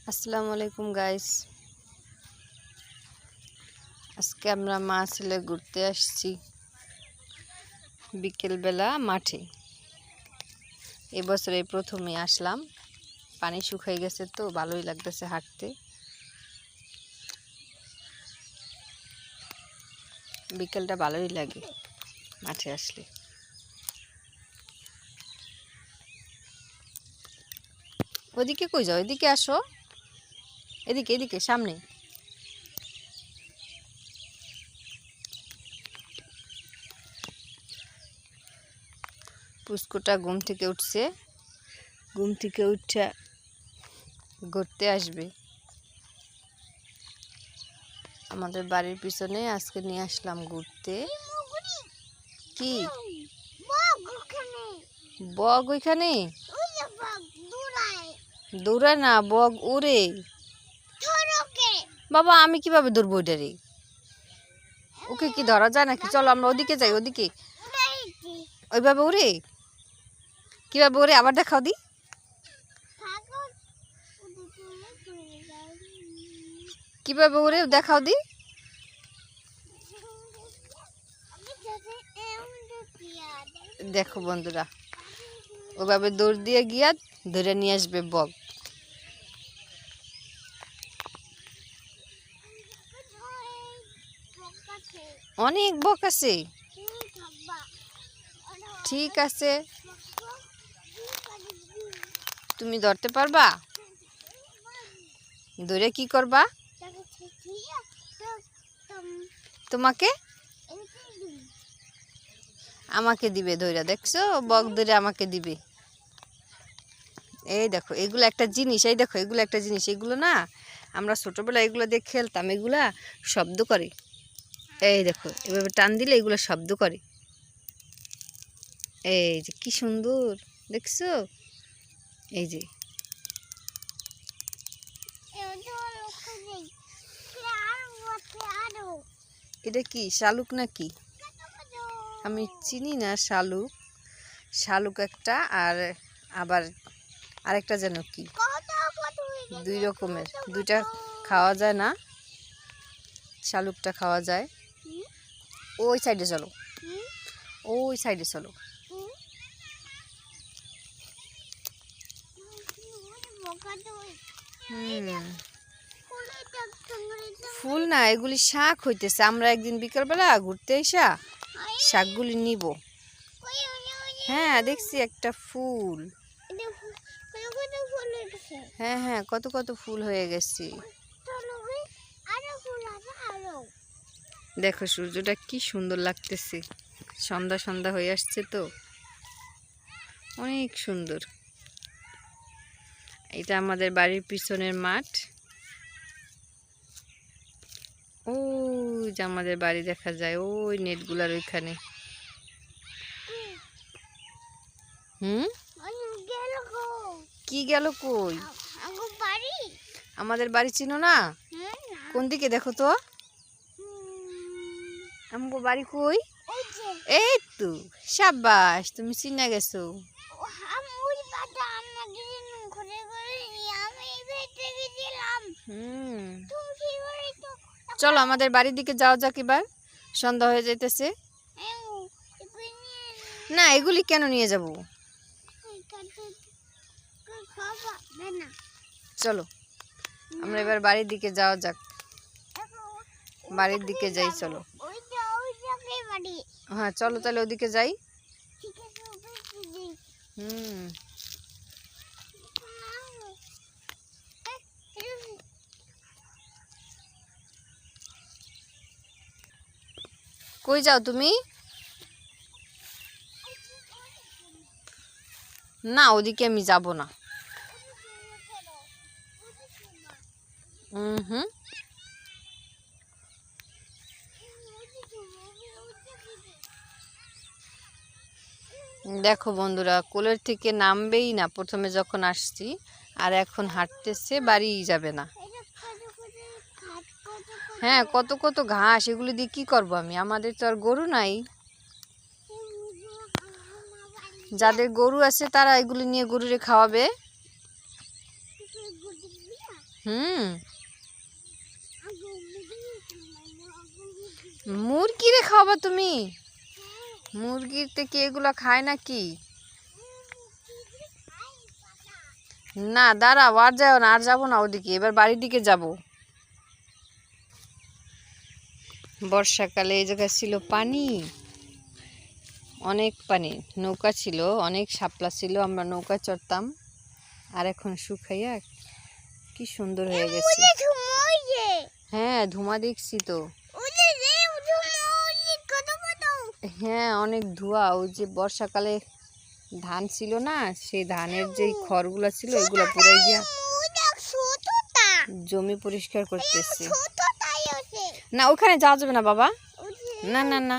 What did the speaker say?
আসসালামু আলাইকুম গাইস। আজকে আমরা মা ছেলে ঘুরতে আসছি বিকেলবেলা মাঠে। এবছর এই প্রথমে আসলাম, পানি শুকিয়ে গেছে তো ভালোই লাগতেছে হাঁটতে। বিকেলটা ভালোই লাগে মাঠে আসলে। ওদিকে কই যাও? এদিকে আসো, এদিকে এদিকে সামনে। পুস্কুটা ঘুম থেকে উঠছে, ঘুম থেকে উঠে ঘুরতে আসবে। আমাদের বাড়ির পিছনে আজকে নিয়ে আসলাম ঘুরতে। কি বগ? ওইখানে দৌড়ায় না, বগ উড়ে। বাবা আমি কিভাবে ধরবো ওইটারে? ওকে কি ধরা যায় নাকি? চলো আমরা ওদিকে যাই। ওদিকে ওইভাবে উড়ে? কিভাবে উড়ে আবার দেখাও দি। কিভাবে উড়ে দেখাও দি। দেখো বন্ধুরা, ওইভাবে দৌড় দিয়ে গিয়া ধরে নিয়ে আসবে বগ। অনেক বক আছে। ঠিক আছে, তুমি ধরতে পারবা? ধরে কি করবা? তোমাকে আমাকে দিবে ধইরা। দেখছো বক ধরে আমাকে দিবে। এই দেখো এগুলো একটা জিনিস, এই দেখো এগুলো একটা জিনিস। এগুলো না আমরা ছোটবেলায় এগুলো দিয়ে খেলতাম। এগুলা শব্দ করে। এই দেখো এভাবে টান দিলে এগুলো শব্দ করে। এই যে কি সুন্দর দেখছো। এই যে এটা কি শালুক নাকি? আমি চিনি না শালুক। শালুক একটা, আর আবার আরেকটা যেন কি, দুই রকমের। দুইটা খাওয়া যায় না, শালুকটা খাওয়া যায়। ওই সাইডে চলো, ওই সাইডে চলো। ফুল না, এগুলি শাক হইতেছে। আমরা একদিন বিকালবেলা ঘুরতে এসা শাকগুলি নিব। হ্যাঁ দেখছি একটা ফুল। হ্যাঁ হ্যাঁ, কত কত ফুল হয়ে গেছে। দেখো সূর্যটা কি সুন্দর লাগতেছে। সন্ধ্যা সন্ধ্যা হয়ে আসছে তো, অনেক সুন্দর। এটা আমাদের বাড়ির পিছনের মাঠ। ওই যে আমাদের বাড়ি দেখা যায় ওই নেটগুলার ওইখানে। কি গেল কই? আমাদের বাড়ি চিনো না? কোন দিকে দেখো তো? আমগো বাড়ি কই? এই তো, সাবাস, তুমি চিনা গেছো। চলো আমাদের বাড়ির দিকে যাওয়া যাক এবার, সন্ধ্যা হয়ে যাইতেছে। না এগুলি কেন নিয়ে যাব? চলো আমরা এবার বাড়ির দিকে যাওয়া যাক। বাড়ির দিকে যাই চলো। হ্যাঁ চলো তাহলে ওদিকে যাই। কই যাও তুমি? না ওদিকে আমি যাব না। হুম, দেখো বন্ধুরা, কোলের থেকে নামবেই না প্রথমে যখন আসছি, আর এখন হাঁটতেছে, বাড়ি যাবে না। হ্যাঁ কত কত ঘাস, এগুলো দিয়ে কি করব আমি? আমাদের তো আর গরু নাই। যাদের গরু আছে তারা এগুলি নিয়ে গরুরে খাওয়াবে। হুম, মুরগিরে খাওয়াবা তুমি? মুরগিতে কি এগুলা খায় নাকি? না দাঁড়াও, আর যাও না, আর যাবো না ওদিকে, এবার বাড়ির দিকে যাব। বর্ষাকালে এই জায়গায় ছিল পানি, অনেক পানি, নৌকা ছিল, অনেক শাপলা ছিল, আমরা নৌকা চড়তাম। আর এখন শুকাইয়া কি সুন্দর হয়ে গেছে। হ্যাঁ, ধোঁয়া দেখছি তো। হ্যাঁ, অনেক ধোঁয়া। ওই যে বর্ষাকালে ধান ছিল না, সেই ধানের যে খড়গুলো ছিল এগুলো পুরাই গিয়া জমি পরিষ্কার করতেছে। না ওখানে যাওয়া যাবে না বাবা, না না না।